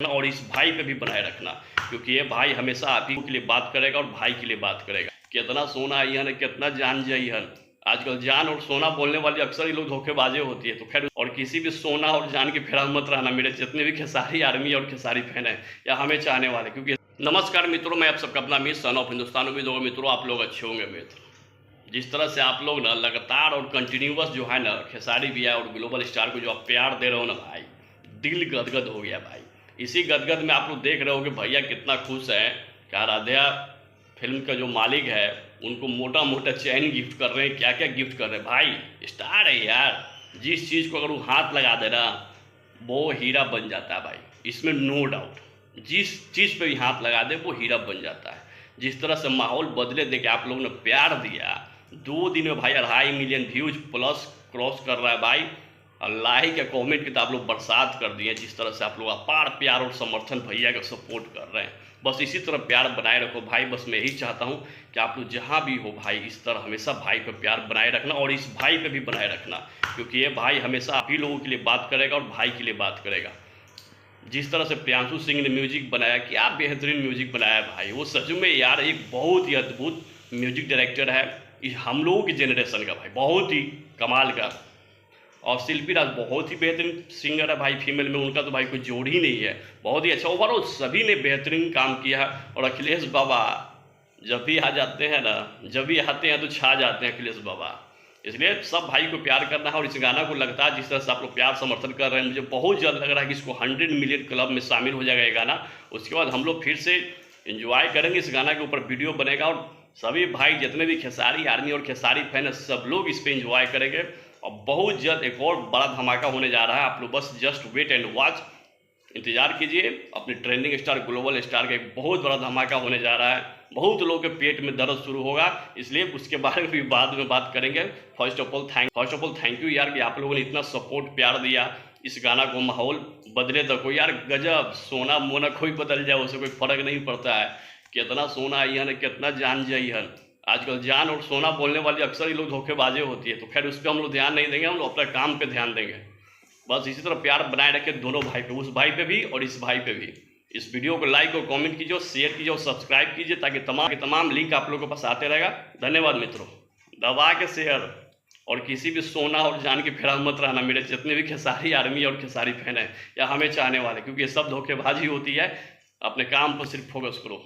और इस भाई पे भी बनाए रखना, क्योंकि ये भाई हमेशा आप ही के लिए बात करेगा और भाई के लिए बात करेगा। कितना सोना आई है, कितना जान जाई है। आजकल जान और सोना बोलने वाले अक्सर ही लोग धोखेबाजे होती है। तो खैर, और किसी भी सोना और जान के फेरा मत रहना मेरे जितने भी खेसारी आर्मी और खेसारी फैन है या हमें चाहने वाले। क्योंकि नमस्कार मित्रों, मैं आप सबका अपना मित्र सन ऑफ हिंदुस्तान। उम्मीद होगा मित्रों आप लोग अच्छे होंगे। मित्र, जिस तरह से आप लोग ना लगातार और कंटिन्यूअस जो है ना खेसारी भैया और ग्लोबल स्टार को जो आप प्यार दे रहे हो ना भाई, दिल गदगद हो गया भाई। इसी गदगद में आप लोग देख रहे हो कि भैया कितना खुश है कि आराध्या फिल्म का जो मालिक है उनको मोटा मोटा चैन गिफ्ट कर रहे हैं। क्या क्या गिफ्ट कर रहे हैं भाई। स्टार है यार, जिस चीज़ को अगर वो हाथ लगा दे ना वो हीरा बन जाता है भाई, इसमें नो डाउट। जिस चीज़ पे भी हाथ लगा दे वो हीरा बन जाता है। जिस तरह से माहौल बदले देके आप लोगों ने प्यार दिया, 2 दिन में भाई 2.5 मिलियन व्यूज प्लस क्रॉस कर रहा है भाई। और लाइक या कमेंट की तो आप लोग बरसात कर दिए। जिस तरह से आप लोग अपार प्यार और समर्थन भैया का सपोर्ट कर रहे हैं, बस इसी तरह प्यार बनाए रखो भाई। बस मैं यही चाहता हूँ कि आप लोग जहाँ भी हो भाई, इस तरह हमेशा भाई पे प्यार बनाए रखना और इस भाई पे भी बनाए रखना, क्योंकि ये भाई हमेशा आप ही लोगों के लिए बात करेगा और भाई के लिए बात करेगा। जिस तरह से प्रियांशु सिंह ने म्यूजिक बनाया, क्या बेहतरीन म्यूजिक बनाया भाई। वो सच में यार एक बहुत ही अद्भुत म्यूजिक डायरेक्टर है हम लोगों की जनरेशन का भाई, बहुत ही कमाल का। और शिल्पी राज बहुत ही बेहतरीन सिंगर है भाई, फीमेल में उनका तो भाई कोई जोड़ ही नहीं है। बहुत ही अच्छा ओवरऑल सभी ने बेहतरीन काम किया। और अखिलेश बाबा जब भी आ जाते हैं ना, जब भी आते हैं तो छा जाते हैं अखिलेश बाबा। इसलिए सब भाई को प्यार करना है। और इस गाना को लगता है जिस तरह से आप लोग प्यार समर्थन कर रहे हैं, मुझे बहुत जल्द लग रहा है कि इसको 100 मिलियन क्लब में शामिल हो जाएगा ये गाना। उसके बाद हम लोग फिर से एंजॉय करेंगे। इस गाना के ऊपर वीडियो बनेगा और सभी भाई जितने भी खेसारी आर्मी और खेसारी फैन है सब लोग इस पर एंजॉय करेंगे। और बहुत जल्द एक और बड़ा धमाका होने जा रहा है। आप लोग बस जस्ट वेट एंड वॉच, इंतजार कीजिए। अपने ट्रेंडिंग स्टार ग्लोबल स्टार का एक बहुत बड़ा धमाका होने जा रहा है। बहुत लोगों के पेट में दर्द शुरू होगा, इसलिए उसके बारे में भी बाद में बात करेंगे। First of all thank you यार कि आप लोगों ने इतना सपोर्ट प्यार दिया इस गाना को। माहौल बदले तो कोई यार गजब, सोना मोना कोई बदल जाए उससे कोई फर्क नहीं पड़ता है। कितना सोना आई है, कितना जान जाई है। आजकल जान और सोना बोलने वाले अक्सर ही लोग धोखेबाजे होती है। तो खैर उस पर हम लोग ध्यान नहीं देंगे, हम लोग अपने काम पे ध्यान देंगे। बस इसी तरह प्यार बनाए रखे दोनों भाई पे, उस भाई पे भी और इस भाई पे भी। इस वीडियो को लाइक और कमेंट कीजिए, शेयर कीजिए और सब्सक्राइब कीजिए, ताकि तमाम लिंक आप लोगों के पास आते रहेगा। धन्यवाद मित्रों, दबा के शेयर। और किसी भी सोना और जान के फेरा मत रहना मेरे जितने भी खेसारी आर्मी और खेसारी फैन है या हमें चाहने वाले, क्योंकि ये सब धोखेबाजी होती है। अपने काम पर सिर्फ फोकस करो।